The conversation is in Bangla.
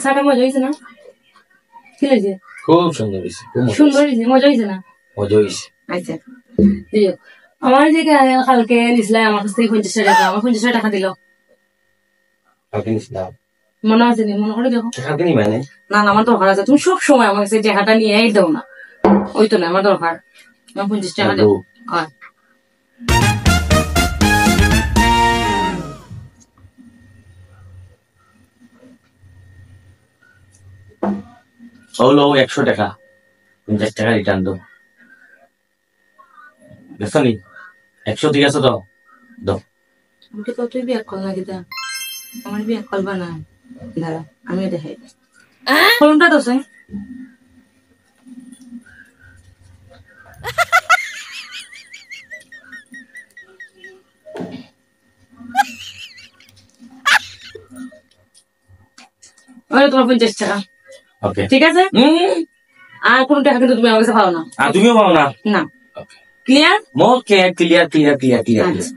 সাটা মজা হয়েছে না? কি লাগছে? খুব সুন্দর হয়েছে, সুন্দর হয়েছে, মজা হয়েছে না? মজা হয়েছে। আচ্ছা আমার যে কালকে নিছিলাম আমার কাছ থেকে 50 টাকা, আমার 50 টাকা দিল। কালকে নিছিলাম মনে আছে নি? মনে করে দেখো। কালকে নিবে না? না না, আমার দরকার আছে। তুমি সব সময় আমার কাছে টাকাটা নিয়ে দাও না। ওই তো না, আমার দরকার। আমার 50 টাকা দাও। হলো 100 টাকা, 50 টাকা রিটার্ন দাও। দেখছো নি 100 ঠিক আছে তো দাও। আমাকে তো তুই বিয়ে কর না গীতা, আমার বিয়ে করবা না। দাঁড়া আমি দেখাই ফোনটা তো সাই। ওই তোমার 50 টাকা। ওকে ঠিক আছে। আর কোন টাকা কিন্তু তুমি আমার কাছে পাও না। আর তুমিও পাও না? না। Clear? Okay clear clear clear clear clear.